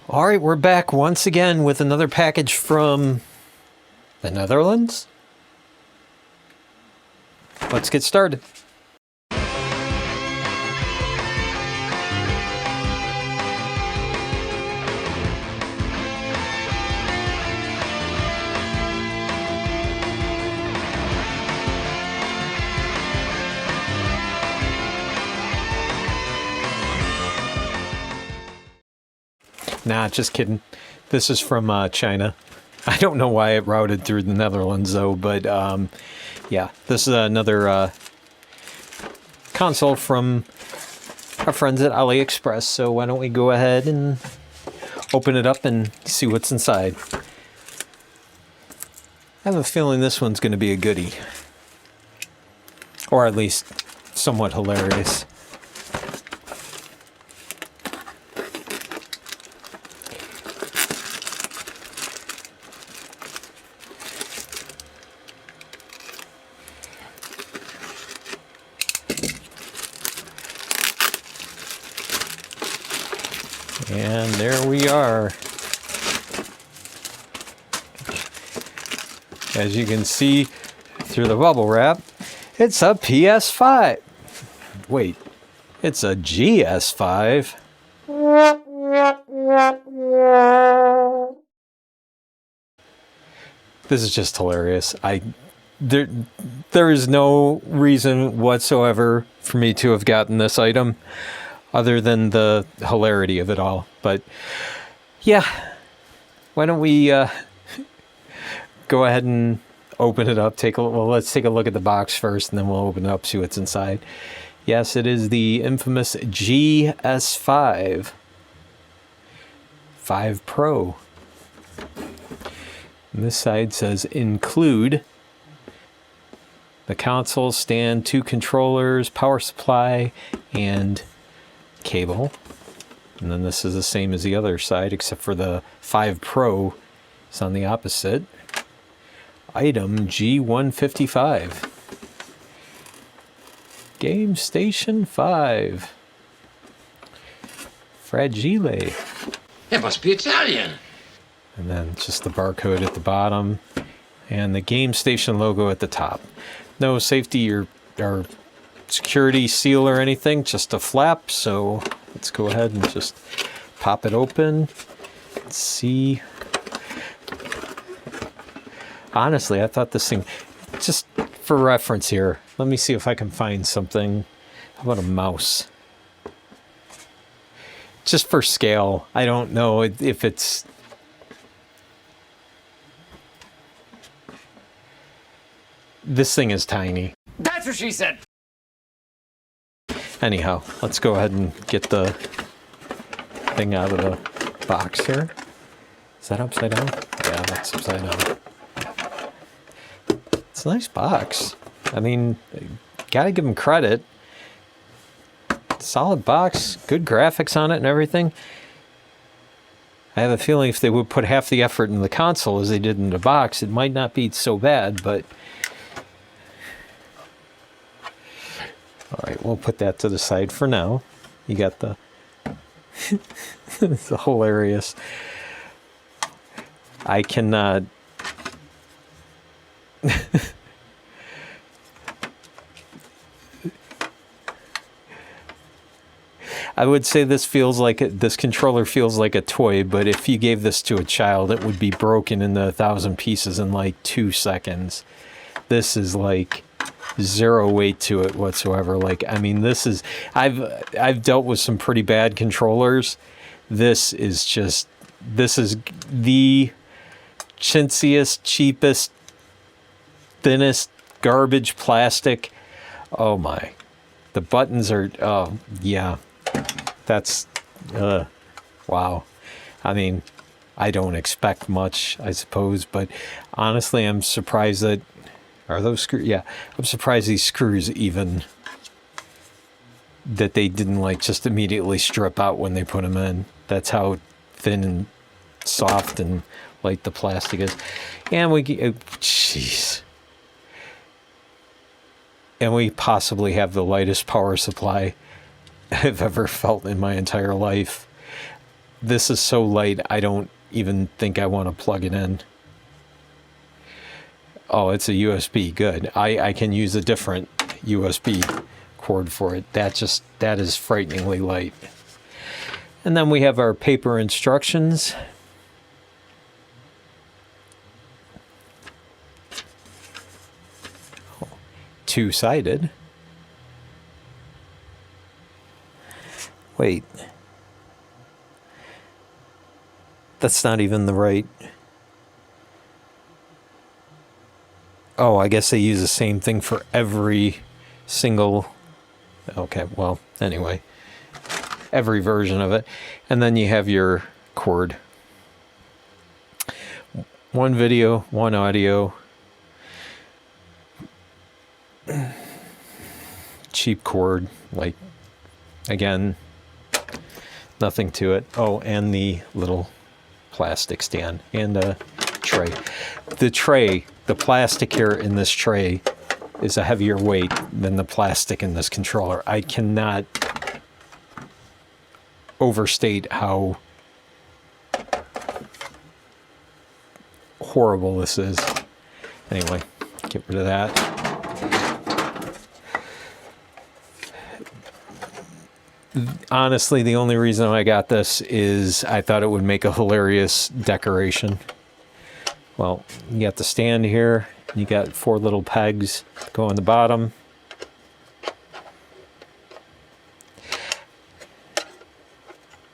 All right, we're back once again with another package from the Netherlands. Let's get started. Nah, just kidding. This is from China. I don't know why it routed through the Netherlands, though, but yeah, this is another console from our friends at AliExpress, so why don't we go ahead and open it up and see what's inside. I have a feeling this one's going to be a goodie. Or at least somewhat hilarious. And there we are. As you can see through the bubble wrap, it's a PS5. Wait, it's a GS5. This is just hilarious. There is no reason whatsoever for me to have gotten this item other than the hilarity of it all. But yeah, why don't we go ahead and open it up. Let's take a look at the box first, and then we'll open it up, see what's inside. Yes, it is the infamous GS5 5 Pro. And this side says include the console stand, 2 controllers, power supply, and cable. And then this is the same as the other side, except for the 5 Pro is on the opposite. Item G155. Game Station 5. Fragile. It must be Italian. And then just the barcode at the bottom. And the Game Station logo at the top. No safety or security seal or anything, just a flap. So let's go ahead and just pop it open. Let's see. Honestly, I thought this thing, just for reference here, let me see if I can find something. How about a mouse? Just for scale, I don't know if it's... This thing is tiny. That's what she said. Anyhow, let's go ahead and get the thing out of the box here. Is that upside down? Yeah, that's upside down. It's a nice box. I mean, gotta give them credit. Solid box, good graphics on it and everything. I have a feeling if they would put half the effort in the console as they did in the box, it might not be so bad, but... Alright, we'll put that to the side for now. You got the... It's hilarious. I cannot... I would say this controller feels like a toy, but if you gave this to a child, it would be broken into 1,000 pieces in like 2 seconds. This is like zero weight to it whatsoever. Like, I mean, this is, I've dealt with some pretty bad controllers. This is the chintziest, cheapest, thinnest garbage plastic. Oh my. The buttons are, oh yeah. That's, wow. I mean, I don't expect much, I suppose, but honestly, I'm surprised that, are those screws? Yeah, I'm surprised these screws even, that they didn't like just immediately strip out when they put them in. That's how thin and soft and light the plastic is. And jeez. And we possibly have the lightest power supply I've ever felt in my entire life. this is so light, I don't even think I want to plug it in. Oh, it's a USB. Good. I can use a different USB cord for it. That is frighteningly light. And then we have our paper instructions. Two-sided. Wait. That's not even the right. Oh, I guess they use the same thing for every single. Okay, well, anyway. Every version of it. And then you have your cord. One video, one audio. Cheap cord, like, again, nothing to it. Oh, and the little plastic stand and a tray. The plastic here in this tray is a heavier weight than the plastic in this controller. I cannot overstate how horrible this is. Anyway, get rid of that. Honestly, the only reason I got this is I thought it would make a hilarious decoration. Well, you got the stand here. You got 4 little pegs go on the bottom.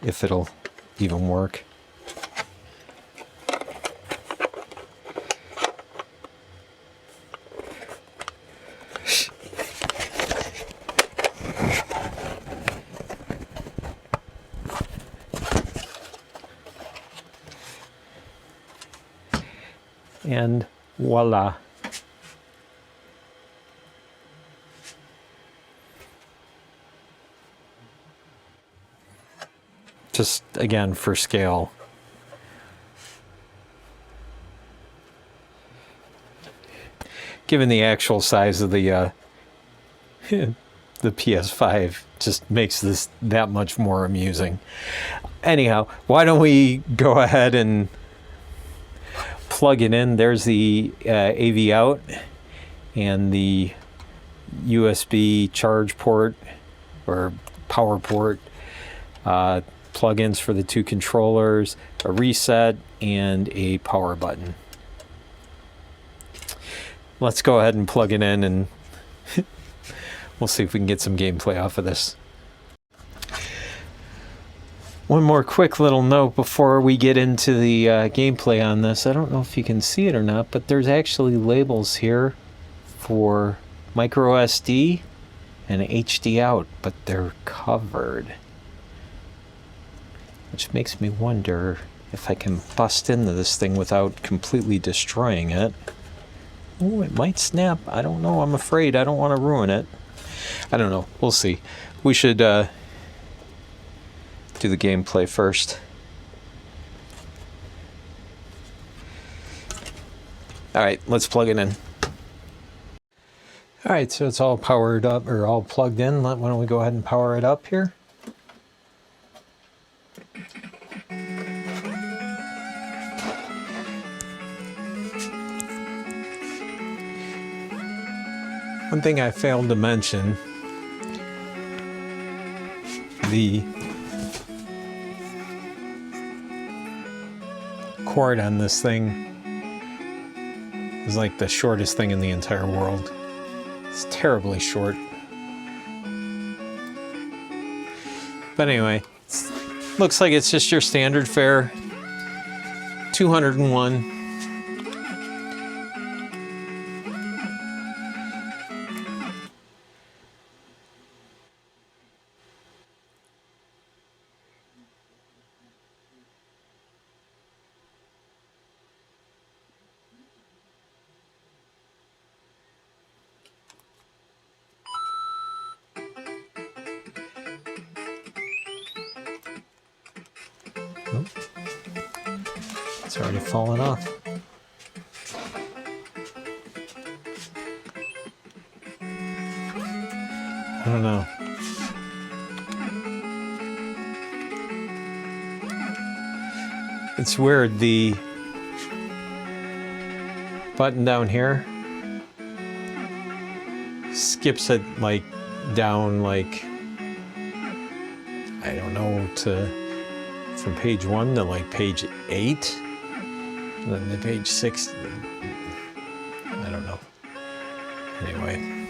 If it'll even work. And voila. Just again for scale. Given the actual size of the the PS5, just makes this that much more amusing. Anyhow, why don't we go ahead and plug it in? There's the AV out and the USB charge port or power port, plugins for the 2 controllers, a reset, and a power button. Let's go ahead and plug it in and we'll see if we can get some gameplay off of this. One more quick little note before we get into the gameplay on this. I don't know if you can see it or not, but there's actually labels here for micro SD and HD out, but they're covered. Which makes me wonder if I can bust into this thing without completely destroying it. Oh, it might snap. I don't know. I'm afraid. I don't want to ruin it. I don't know. We'll see. We should do the gameplay first. Alright, let's plug it in. Alright, so it's all powered up, or all plugged in. Why don't we go ahead and power it up here? One thing I failed to mention, the cord on this thing is like the shortest thing in the entire world. It's terribly short. But anyway, looks like it's just your standard fare, 201. Oh, it's already fallen off. I don't know. It's weird. The button down here skips it like down like, I don't know, from page 1 to like page 8. And then the page 6, I don't know. Anyway.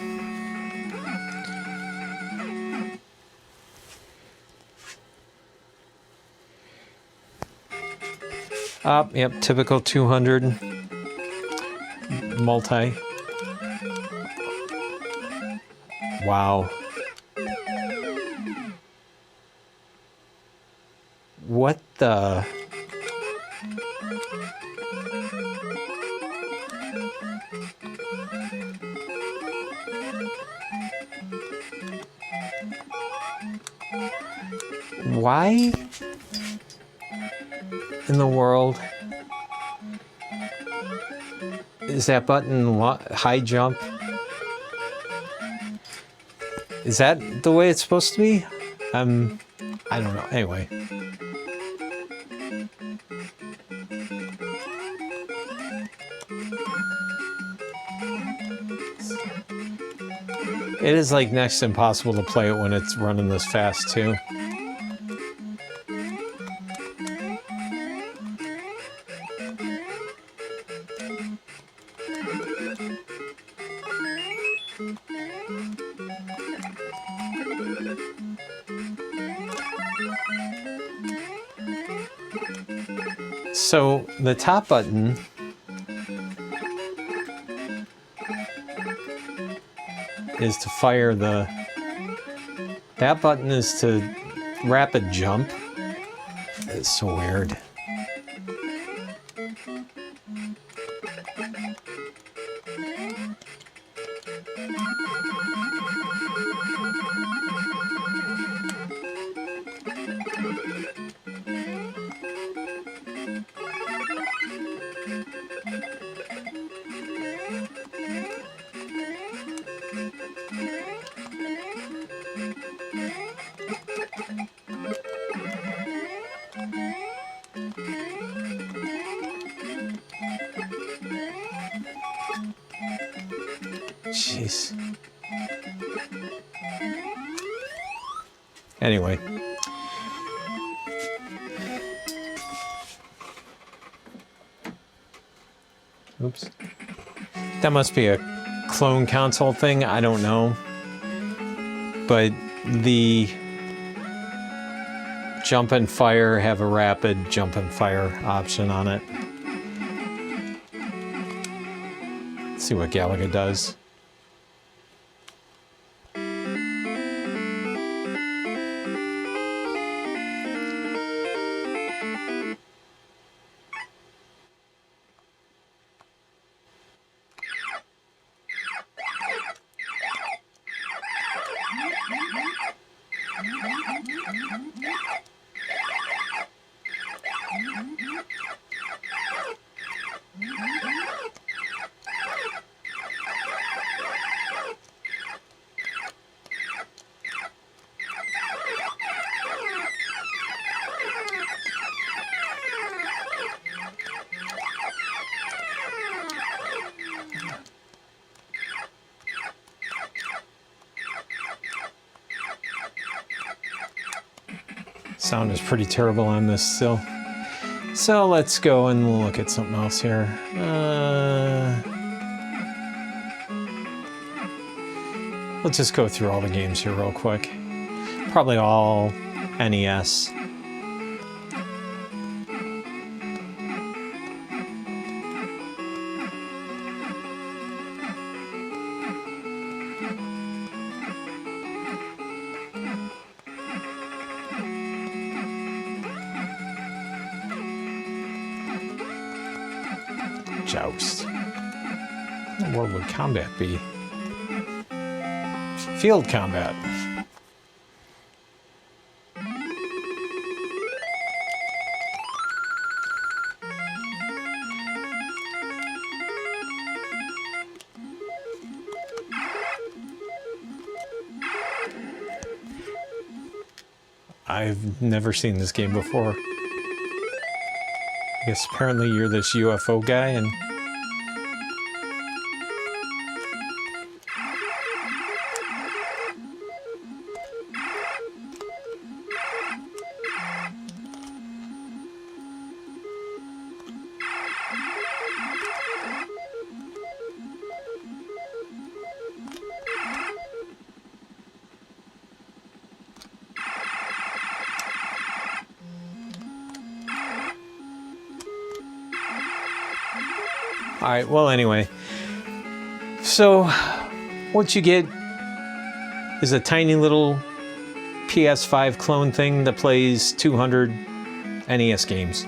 Yep, typical 200 multi. Wow. What the? Why in the world is that button high jump? Is that the way it's supposed to be? I don't know. Anyway. It is like next to impossible to play it when it's running this fast too. So the top button is to fire that button is to rapid jump. It's so weird. Jeez. Anyway. Oops. That must be a clone console thing. I don't know. But the jump and fire have a rapid jump and fire option on it. Let's see what Galaga does. Sound is pretty terrible on this still. So let's go and look at something else here. Let's just go through all the games here real quick. Probably all NES. Joust. What world would combat be? Field combat. I've never seen this game before. I guess apparently you're this UFO guy, and all right, well, anyway. So, what you get is a tiny little PS5 clone thing that plays 200 NES games.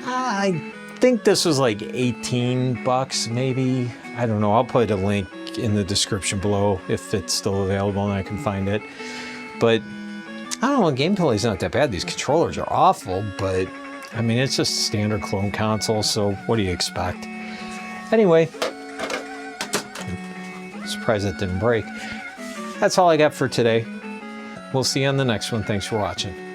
I think this was like $18, maybe. I don't know. I'll put a link in the description below if it's still available and I can find it. But, I don't know, gameplay is not that bad. These controllers are awful, but I mean, it's just a standard clone console, so what do you expect? Anyway, surprised it didn't break. That's all I got for today. We'll see you on the next one. Thanks for watching.